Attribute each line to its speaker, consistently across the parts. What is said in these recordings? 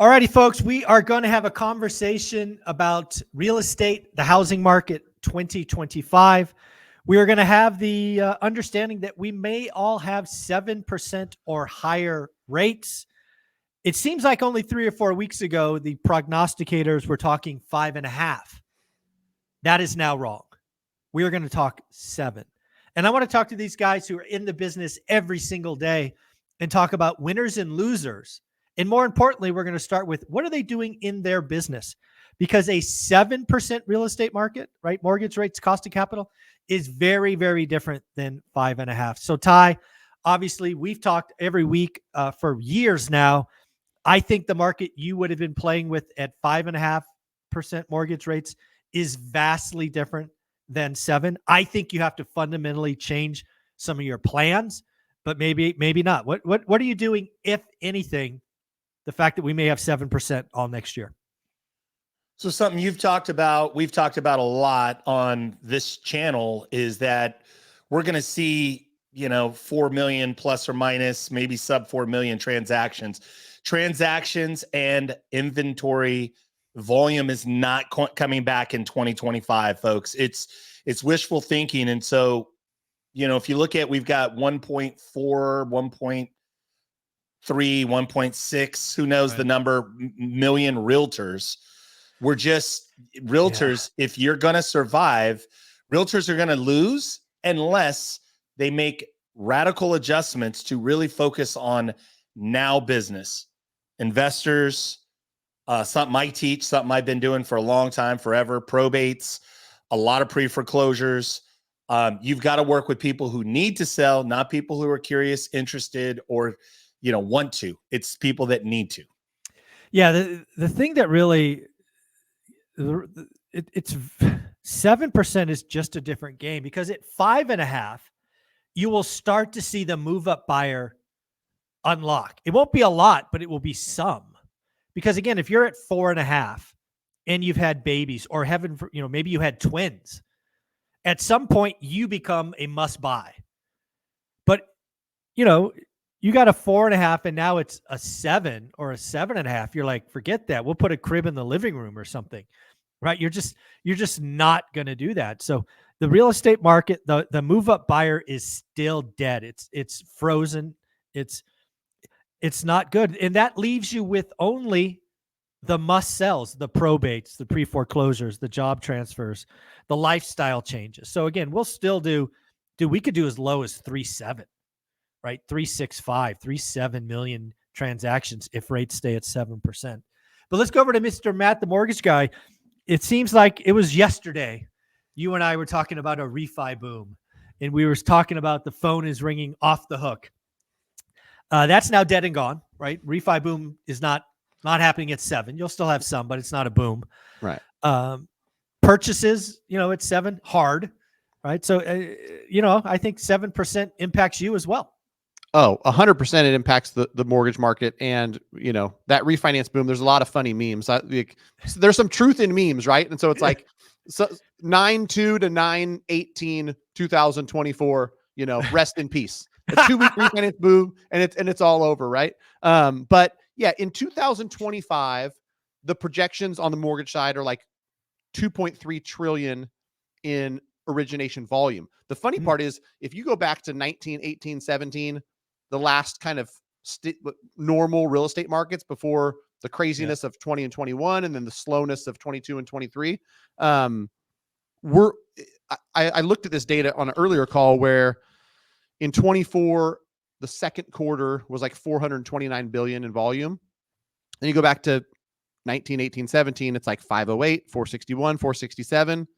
Speaker 1: All righty, folks, we are going to have a conversation about real estate, the housing market 2025. We are going to have the understanding that we may all have 7% or higher rates. It seems like only 3 or 4 weeks ago, the prognosticators were talking 5.5. That is now wrong. We are going to talk 7. And I want to talk to these guys who are in the business every single day and talk about winners and losers. And more importantly, we're going to start with what are they doing in their business? Because a 7% real estate market, right? Mortgage rates, cost of capital is very, very different than 5.5. So Ty, obviously we've talked every week for years now. I think the market you would have been playing with at 5.5% mortgage rates is vastly different than 7. I think you have to fundamentally change some of your plans, but maybe not. What are you doing, if anything, the fact that we may have 7% all next year?
Speaker 2: So something we've talked about a lot on this channel is that we're going to see, 4 million plus or minus, maybe sub 4 million transactions and inventory volume is not coming back in 2025, folks. It's wishful thinking. And so, if you look at, we've got 1.4, 1.3, 1.6, who knows the number, million realtors. We're just realtors. Yeah. If you're going to survive, realtors are going to lose unless they make radical adjustments to really focus on now business. Investors, something I teach, something I've been doing for a long time, forever, probates, a lot of pre-foreclosures. You've got to work with people who need to sell, not people who are curious, interested, or, want to. It's people that need to.
Speaker 1: Yeah. The thing that really, it's 7% is just a different game, because at 5.5, you will start to see the move up buyer unlock. It won't be a lot, but it will be some. Because again, if you're at 4.5 and you've had babies, or maybe you had twins, at some point you become a must buy. But you got a 4.5 and now it's a 7 or a 7.5. You're like, forget that. We'll put a crib in the living room or something, right? You're just not going to do that. So the real estate market, the move up buyer is still dead. It's frozen. It's not good. And that leaves you with only the must sells, the probates, the pre-foreclosures, the job transfers, the lifestyle changes. So again, we'll still we could do as low as 3.7, right? 3.65, 3.7 million transactions if rates stay at 7%. But let's go over to Mr. Matt, the mortgage guy. It seems like it was yesterday. You and I were talking about a refi boom, and we were talking about the phone is ringing off the hook. That's now dead and gone, right? Refi boom is not happening at 7. You'll still have some, but it's not a boom.
Speaker 3: Right.
Speaker 1: Purchases, at 7, hard, right? So, I think 7% impacts you as well.
Speaker 3: Oh, 100% it impacts the mortgage market. And, that refinance boom, there's a lot of funny memes. There's some truth in memes, right? And so it's like 9/2 to 9/18, 2024, rest in peace. A 2-week refinance boom, and it's all over, right? But yeah, in 2025, the projections on the mortgage side are like 2.3 trillion in origination volume. The funny part is, if you go back to 19, 18, 17, the last kind of normal real estate markets before the craziness of 20 and 21, and then the slowness of 22 and 23, I looked at this data on an earlier call where in 24, the second quarter was like 429 billion in volume. Then you go back to 19, 18, 17, it's like 508, 461, 467.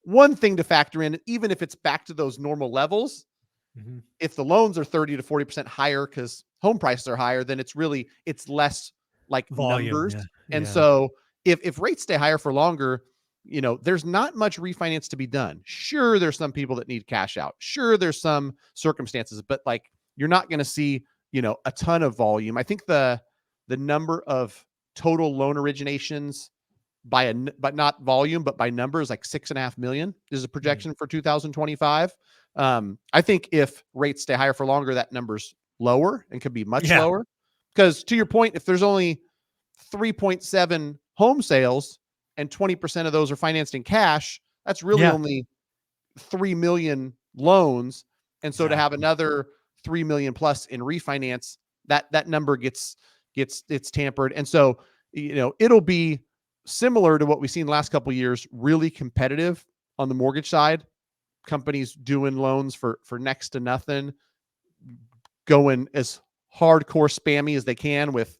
Speaker 3: One thing to factor in, even if it's back to those normal levels, if the loans are 30 to 40% higher because home prices are higher, then it's less like volume, numbers. Yeah. And so if rates stay higher for longer, there's not much refinance to be done. Sure, there's some people that need cash out. Sure, there's some circumstances, but like you're not going to see, a ton of volume. I think the number of total loan originations but not volume, but by numbers, like 6.5 million is a projection for 2025. I think if rates stay higher for longer, that number's lower and could be much lower. Because to your point, if there's only 3.7 home sales and 20% of those are financed in cash, that's really
Speaker 1: Yeah.
Speaker 3: only 3 million loans. And so to have another 3 million plus in refinance, that number gets tampered. And so, it'll be similar to what we've seen the last couple of years, really competitive on the mortgage side, companies doing loans for next to nothing, going as hardcore spammy as they can with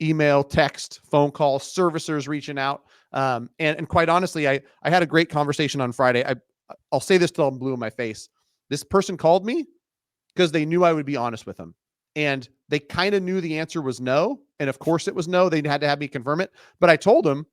Speaker 3: email, text, phone calls, servicers reaching out. And quite honestly, I had a great conversation on Friday. I'll say this till I'm blue in my face. This person called me because they knew I would be honest with them. And they kind of knew the answer was no. And of course it was no. They had to have me confirm it. But I told them,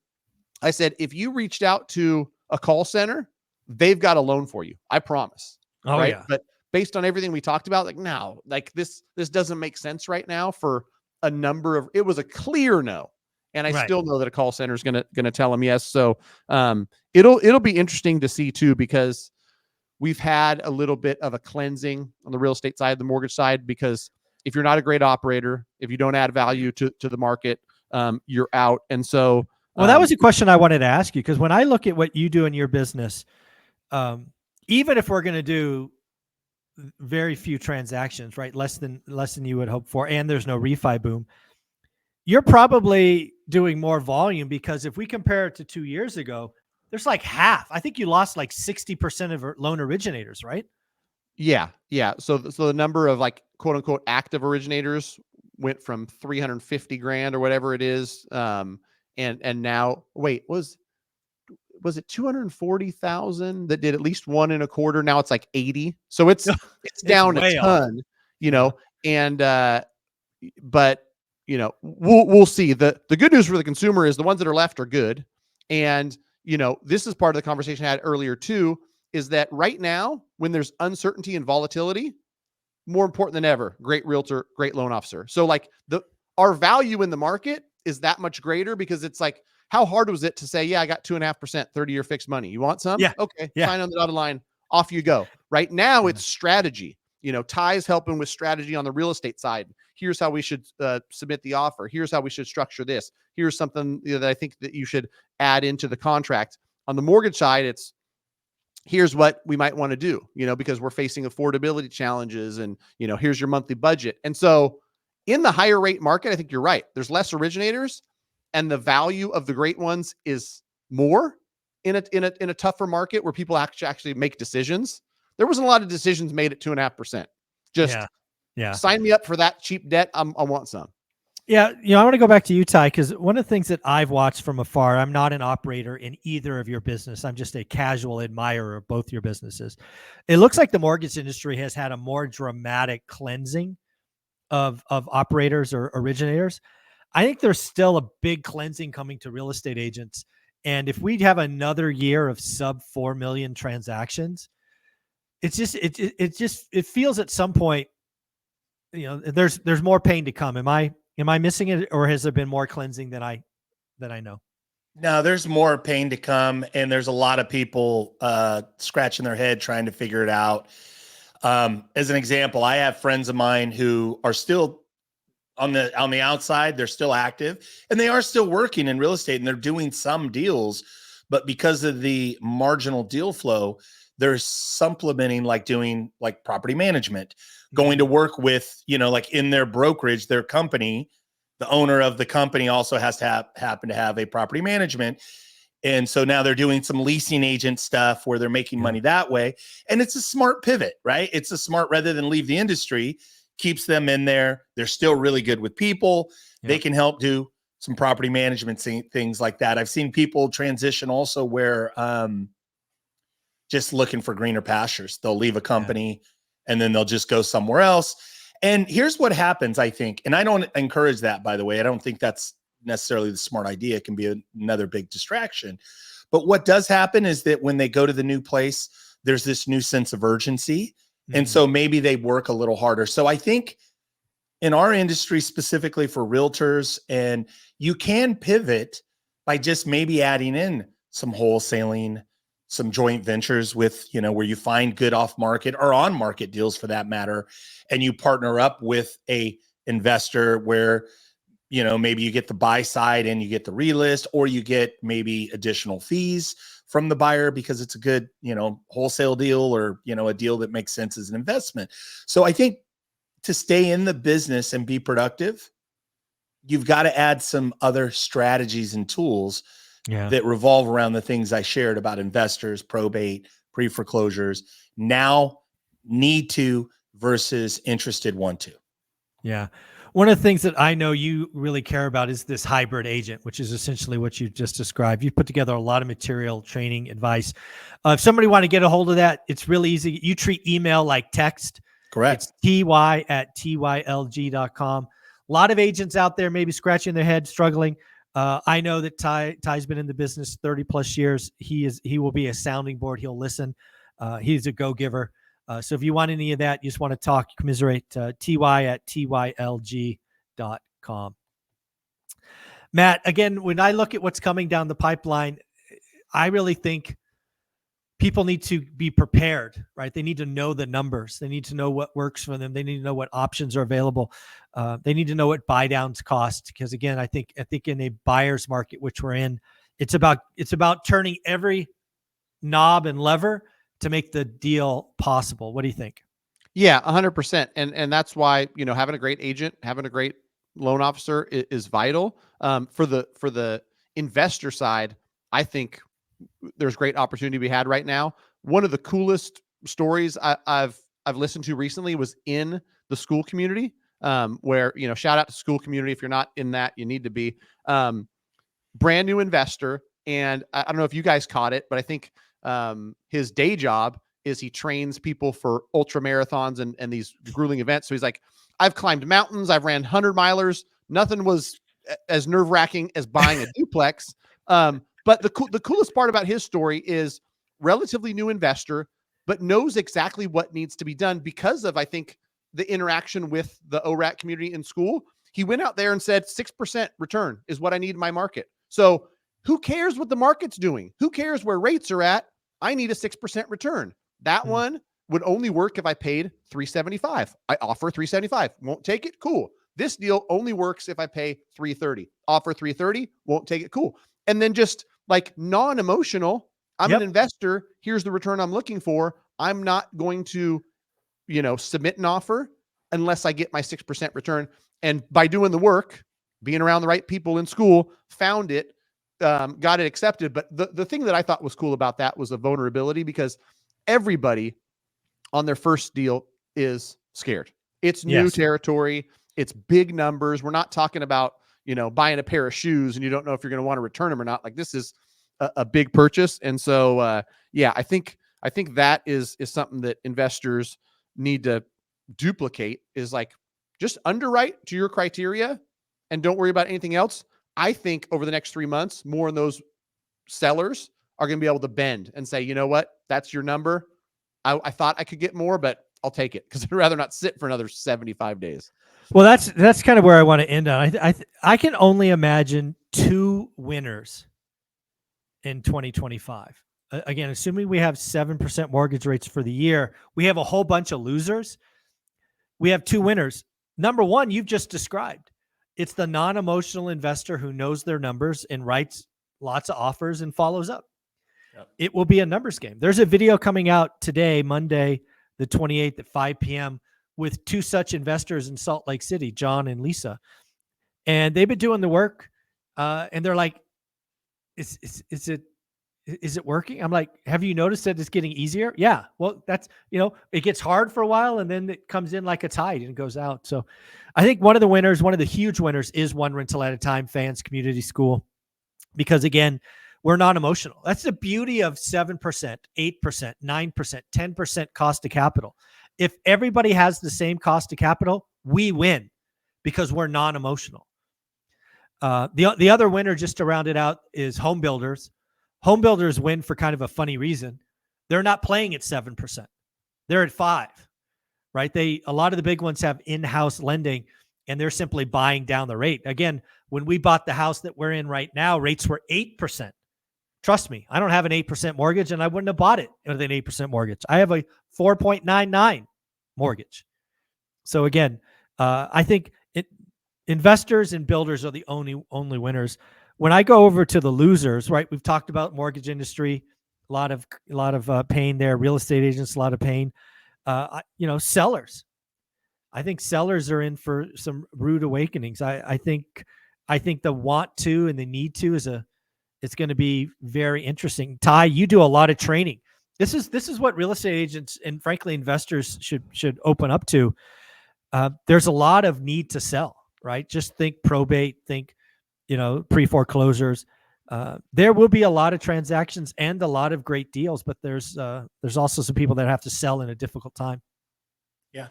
Speaker 3: I said, if you reached out to a call center, they've got a loan for you. I promise.
Speaker 1: Oh,
Speaker 3: right.
Speaker 1: yeah.
Speaker 3: But based on everything we talked about, like, no, like this doesn't make sense right now for a number of, it was a clear no. And I still know that a call center is going to tell them yes. So it'll be interesting to see too, because we've had a little bit of a cleansing on the real estate side, the mortgage side, because if you're not a great operator, if you don't add value to the market, you're out. And so,
Speaker 1: well, that was a question I wanted to ask you, because when I look at what you do in your business, even if we're going to do very few transactions, right? Less than you would hope for, and there's no refi boom, you're probably doing more volume, because if we compare it to 2 years ago, there's like half. I think you lost like 60% of loan originators, right?
Speaker 3: Yeah. Yeah. So the number of like quote unquote active originators went from 350 grand or whatever it is. And now, wait, was it 240,000 that did at least one in a quarter? Now it's like 80. So it's down a ton, and, but we'll see. The good news for the consumer is the ones that are left are good. And, this is part of the conversation I had earlier too, is that right now, when there's uncertainty and volatility, more important than ever, great realtor, great loan officer. So like our value in the market is that much greater, because it's like, how hard was it to say, yeah, I got 2.5%, 30-year fixed money. You want some?
Speaker 1: Yeah.
Speaker 3: Okay.
Speaker 1: Yeah.
Speaker 3: Sign on the dotted line. Off you go. Right now it's strategy. Ty's helping with strategy on the real estate side. Here's how we should submit the offer. Here's how we should structure this. Here's something that I think that you should add into the contract. On the mortgage side, it's here's what we might want to do, because we're facing affordability challenges, and, here's your monthly budget. And so in the higher rate market, I think you're right. There's less originators, and the value of the great ones is more in a tougher market where people actually make decisions. There wasn't a lot of decisions made at 2.5%. Just sign me up for that cheap debt. I want some.
Speaker 1: Yeah. I want to go back to you, Ty, because one of the things that I've watched from afar, I'm not an operator in either of your business. I'm just a casual admirer of both your businesses. It looks like the mortgage industry has had a more dramatic cleansing of operators or originators. I think there's still a big cleansing coming to real estate agents. And if we have another year of sub 4 million transactions, it feels at some point, there's more pain to come. Am I missing it, or has there been more cleansing than I know?
Speaker 2: No, there's more pain to come, and there's a lot of people scratching their head trying to figure it out. As an example, I have friends of mine who are still on the outside. They're still active, and they are still working in real estate, and they're doing some deals, but because of the marginal deal flow, they're supplementing, like doing like property management, going to work with, like in their brokerage, their company, the owner of the company also has to happen to have a property management. And so now they're doing some leasing agent stuff where they're making money that way. And it's a smart pivot, right? It's a smart, rather than leave the industry, keeps them in there. They're still really good with people. They can help do some property management things like that. I've seen people transition also where just looking for greener pastures. They'll leave a company and then they'll just go somewhere else. And here's what happens, I think, and I don't encourage that, by the way. I don't think that's necessarily the smart idea. It can be another big distraction. But what does happen is that when they go to the new place, there's this new sense of urgency. And so maybe they work a little harder. So I think in our industry, specifically for realtors, and you can pivot by just maybe adding in some wholesaling, some joint ventures with, where you find good off market or on market deals for that matter. And you partner up with a investor where maybe you get the buy side and you get the relist, or you get maybe additional fees from the buyer because it's a good, wholesale deal, or, a deal that makes sense as an investment. So I think to stay in the business and be productive, you've got to add some other strategies and tools that revolve around the things I shared about investors, probate, pre-foreclosures, now need to versus interested want to.
Speaker 1: Yeah. One of the things that I know you really care about is this hybrid agent, which is essentially what you just described. You put together a lot of material, training, advice. If somebody want to get a hold of that, it's really easy. You treat email like text.
Speaker 2: Correct.
Speaker 1: It's ty@tylg.com. A lot of agents out there maybe scratching their head, struggling. I know that Ty's been in the business 30 plus years. He will be a sounding board. He'll listen. He's a go-giver. So if you want any of that, you just want to talk, commiserate, ty@tylg.com. Matt, again, when I look at what's coming down the pipeline, I really think people need to be prepared, right? They need to know the numbers. They need to know what works for them. They need to know what options are available. They need to know what buy downs cost. Because again, I think in a buyer's market, which we're in, it's about turning every knob and lever to make the deal possible. What do you think?
Speaker 3: Yeah, 100%. And that's why, having a great agent, having a great loan officer is vital. For the investor side, I think there's great opportunity to be had right now. One of the coolest stories I've listened to recently was in the school community, where, shout out to school community. If you're not in that, you need to be. Brand new investor. And I don't know if you guys caught it, but I think his day job is he trains people for ultra marathons and these grueling events. So he's like, I've climbed mountains, I've ran 100-milers. Nothing was as nerve-wracking as buying a duplex. But the coolest part about his story is relatively new investor, but knows exactly what needs to be done because of, I think, the interaction with the ORAT community in school. He went out there and said 6% return is what I need in my market. So who cares what the market's doing? Who cares where rates are at? I need a 6% return. That one would only work if I paid $375. I offer $375. Won't take it? Cool. This deal only works if I pay $330. Offer $330. Won't take it? Cool. And then just like non-emotional, I'm an investor. Here's the return I'm looking for. I'm not going to, submit an offer unless I get my 6% return. And by doing the work, being around the right people in school, found it, got it accepted. But the thing that I thought was cool about that was the vulnerability, because everybody on their first deal is scared. It's new territory. It's big numbers. We're not talking about, buying a pair of shoes and you don't know if you're going to want to return them or not. Like, this is a big purchase. And so, I think that is something that investors need to duplicate, is like, just underwrite to your criteria and don't worry about anything else. I think over the next 3 months, more of those sellers are going to be able to bend and say, you know what, that's your number. I thought I could get more, but I'll take it because I'd rather not sit for another 75 days.
Speaker 1: Well, that's kind of where I want to end on. I can only imagine two winners in 2025. Again, assuming we have 7% mortgage rates for the year, we have a whole bunch of losers. We have two winners. Number one, you've just described. It's the non-emotional investor who knows their numbers and writes lots of offers and follows up. Yep. It will be a numbers game. There's a video coming out today, Monday, the 28th at 5 p.m. with two such investors in Salt Lake City, John and Lisa. And they've been doing the work. And they're like, is it working? I'm like, have you noticed that it's getting easier? Yeah. Well, that's, it gets hard for a while and then it comes in like a tide and goes out. So I think one of the huge winners is One Rental at a Time Fans Community School, because again, we're not emotional. That's the beauty of 7%, 8%, 9%, 10% cost of capital. If everybody has the same cost of capital, we win because we're non-emotional. The other winner, just to round it out, is home builders. Home builders win for kind of a funny reason. They're not playing at 7%. They're at 5%, right? A lot of the big ones have in-house lending, and they're simply buying down the rate. Again, when we bought the house that we're in right now, rates were 8%. Trust me, I don't have an 8% mortgage, and I wouldn't have bought it with an 8% mortgage. I have a 4.99 mortgage. So again, I think investors and builders are the only winners. When I go over to the losers, right? We've talked about mortgage industry, a lot of pain there. Real estate agents, a lot of pain. Sellers. I think sellers are in for some rude awakenings. I think the want to and the need to it's going to be very interesting. Ty, you do a lot of training. This is what real estate agents and frankly investors should open up to. There's a lot of need to sell, right? Just think probate, think pre-foreclosures. There will be a lot of transactions and a lot of great deals, but there's also some people that have to sell in a difficult time.
Speaker 2: Yeah.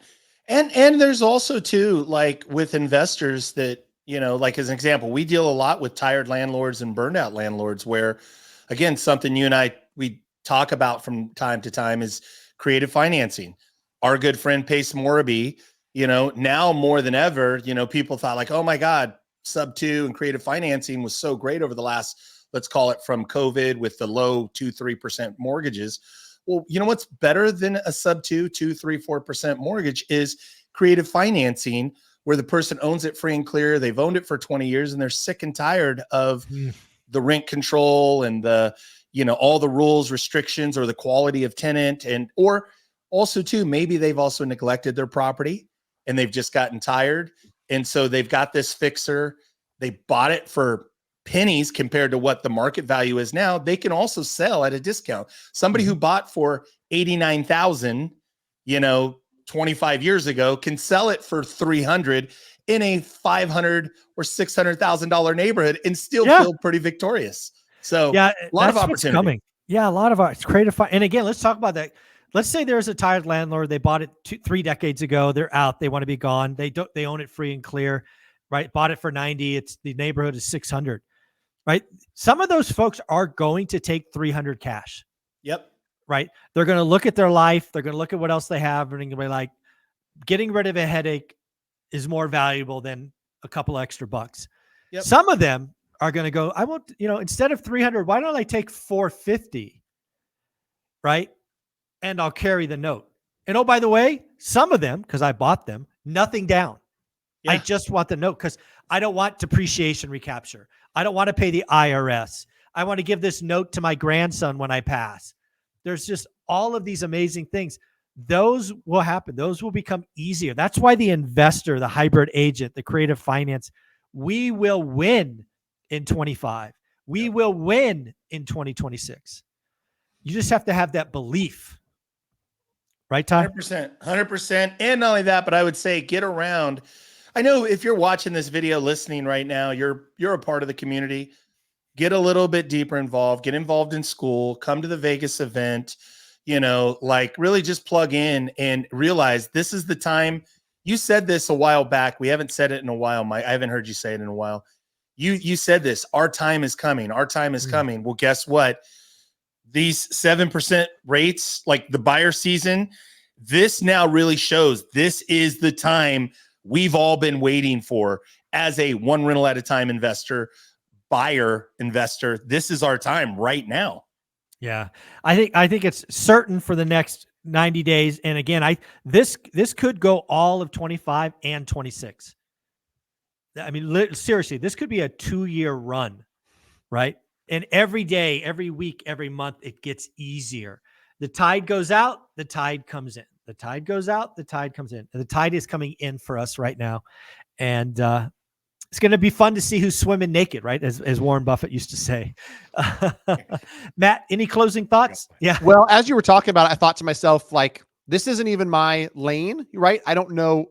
Speaker 2: And there's also too, like with investors that, like as an example, we deal a lot with tired landlords and burned out landlords where, again, something you and we talk about from time to time is creative financing. Our good friend Pace Moraby, now more than ever, people thought like, oh my God, sub-2 and creative financing was so great over the last, let's call it from COVID with the low 2-3% mortgages. Well, what's better than a sub-2, 2-3-4% mortgage is creative financing where the person owns it free and clear. They've owned it for 20 years and they're sick and tired of the rent control and the, all the rules, restrictions, or the quality of tenant. Or also too, maybe they've also neglected their property and they've just gotten tired. And so they've got this fixer. They bought it for pennies compared to what the market value is now. They can also sell at a discount. Somebody who bought for $89,000, 25 years ago can sell it for $300 in a $500,000 or $600,000 neighborhood and still feel pretty victorious. So
Speaker 1: yeah,
Speaker 2: a lot of opportunity
Speaker 1: coming. Yeah, a lot of it's creative. And again, let's talk about that. Let's say there's a tired landlord. They bought it 3 decades ago. They're out. They want to be gone. They own it free and clear, right? Bought it for 90. It's the neighborhood is 600. Right. Some of those folks are going to take 300 cash.
Speaker 2: Yep.
Speaker 1: Right. They're going to look at their life. They're going to look at what else they have. And they're going to be like, getting rid of a headache is more valuable than a couple extra bucks.
Speaker 2: Yep.
Speaker 1: Some of them are going to go, I won't, instead of 300, why don't I take 450? Right. And I'll carry the note. And oh, by the way, some of them, because I bought them, nothing down. Yeah. I just want the note because I don't want depreciation recapture. I don't want to pay the IRS. I want to give this note to my grandson when I pass. There's just all of these amazing things. Those will happen. Those will become easier. That's why the investor, the hybrid agent, the creative finance, we will win in 25. We will win in 2026. You just have to have that belief. Right, Ty?
Speaker 2: 100%. And not only that, but I would say get around. I know if you're watching this video, listening right now, you're a part of the community. Get a little bit deeper involved. Get involved in school. Come to the Vegas event. Really just plug in and realize this is the time. You said this a while back. We haven't said it in a while, Mike. I haven't heard you say it in a while. You said this. Our time is coming. Our time is coming. Well, guess what? These 7% rates, like the buyer season, this now really shows this is the time we've all been waiting for as a one rental at a time investor, buyer investor. This is our time right now.
Speaker 1: Yeah. I think it's certain for the next 90 days. And again, this could go all of 25 and 26. I mean, seriously, this could be a 2-year run, right? And every day, every week, every month, it gets easier. The tide goes out, the tide comes in. The tide goes out, the tide comes in. And the tide is coming in for us right now. And it's going to be fun to see who's swimming naked, right? As Warren Buffett used to say. Matt, any closing thoughts? Yeah.
Speaker 3: Well, as you were talking about it, I thought to myself, like, this isn't even my lane, right? I don't know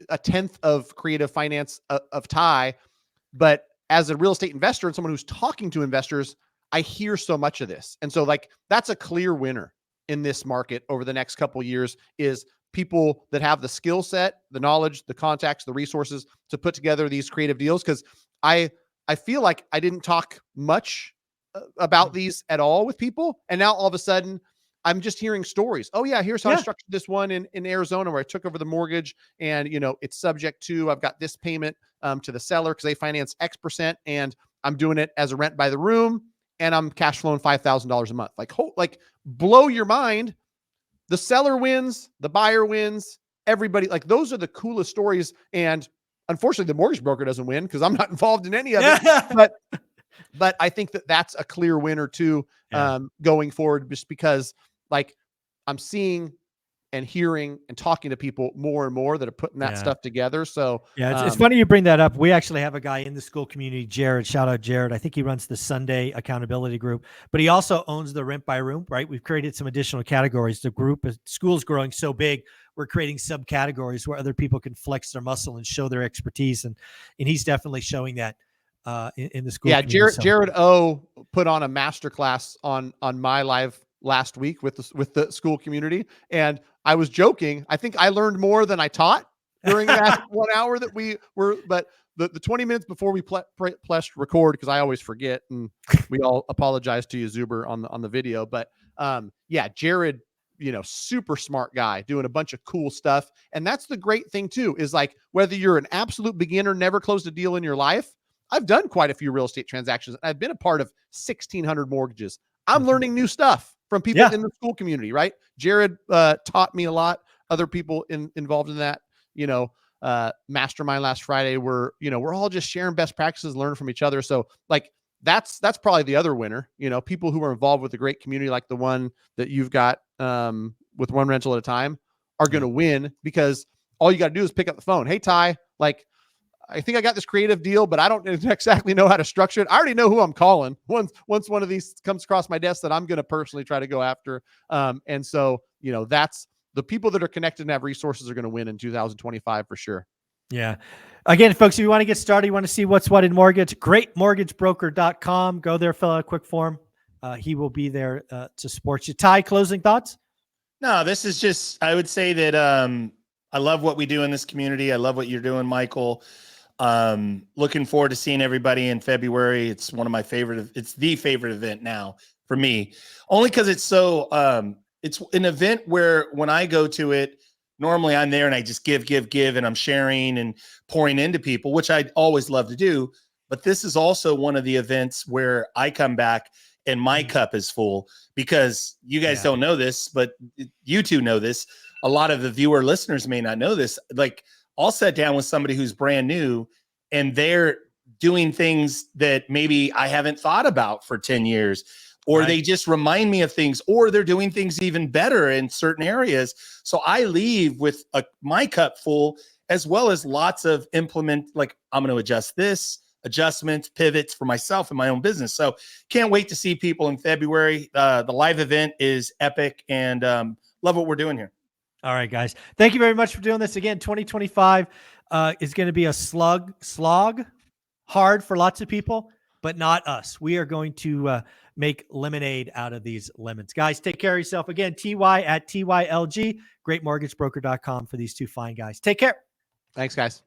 Speaker 3: a tenth of creative finance of Ty, but as a real estate investor and someone who's talking to investors, I hear so much of this. And so like, that's a clear winner in this market over the next couple of years is people that have the skill set, the knowledge, the contacts, the resources to put together these creative deals. Cause I feel like I didn't talk much about these at all with people. And now all of a sudden I'm just hearing stories. Oh yeah. Here's how I structured this one in Arizona where I took over the mortgage and, it's subject to, I've got this payment to the seller because they finance X% and I'm doing it as a rent by the room and I'm cash flowing $5,000 a month. Like blow your mind. The seller wins, the buyer wins, everybody. Like those are the coolest stories. And unfortunately, the mortgage broker doesn't win because I'm not involved in any of it. But I think that that's a clear winner too, going forward, just because like I'm seeing and hearing and talking to people more and more that are putting that stuff together. So
Speaker 1: it's funny you bring that up. We actually have a guy in the school community, Jared. Shout out Jared. I think he runs the Sunday accountability group, but he also owns the Rent by Room, right? We've created some additional categories. The group, school's growing so big, we're creating subcategories where other people can flex their muscle and show their expertise. And he's definitely showing that in the school.
Speaker 3: Yeah,
Speaker 1: community.
Speaker 3: Jared O put on a masterclass on my live last week with the school community, and I was joking. I think I learned more than I taught during that 1 hour that we were. But the 20 minutes before we pressed record, because I always forget, and we all apologize to you, Zuber, on the video. But yeah, Jared, super smart guy doing a bunch of cool stuff, and that's the great thing too. Is like whether you're an absolute beginner, never closed a deal in your life. I've done quite a few real estate transactions. I've been a part of 1,600 mortgages. I'm learning new stuff from people in the school community, right? Jared taught me a lot. Other people involved in that, mastermind last Friday we're all just sharing best practices, learning from each other. So like that's probably the other winner, people who are involved with a great community like the one that you've got with One Rental at a Time are going to win, because all you got to do is pick up the phone. Hey, Ty, like, I think I got this creative deal, but I don't exactly know how to structure it. I already know who I'm calling once one of these comes across my desk that I'm going to personally try to go after. And so, that's the people that are connected and have resources are going to win in 2025 for sure.
Speaker 1: Yeah. Again, folks, if you want to get started, you want to see what's what in mortgage, greatmortgagebroker.com. Go there, fill out a quick form. He will be there to support you. Ty, closing thoughts?
Speaker 2: No, this is just, I would say that I love what we do in this community. I love what you're doing, Michael. Looking forward to seeing everybody in February. It's one of my it's the favorite event now for me, only because it's so, it's an event where when I go to it, normally I'm there and I just give, and I'm sharing and pouring into people, which I always love to do. But this is also one of the events where I come back and my cup is full, because you guys don't know this, but you two know this. A lot of the viewer listeners may not know this. Like, I'll sit down with somebody who's brand new and they're doing things that maybe I haven't thought about for 10 years, or they just remind me of things, or they're doing things even better in certain areas. So I leave with my cup full, as well as lots of like, I'm going to adjust this, adjustments, pivots for myself and my own business. So can't wait to see people in February. The live event is epic, and love what we're doing here.
Speaker 1: All right, guys. Thank you very much for doing this. Again, 2025 is going to be a slog, hard for lots of people, but not us. We are going to make lemonade out of these lemons. Guys, take care of yourself. Again, TY at TYLG, greatmortgagebroker.com for these two fine guys. Take care.
Speaker 3: Thanks, guys.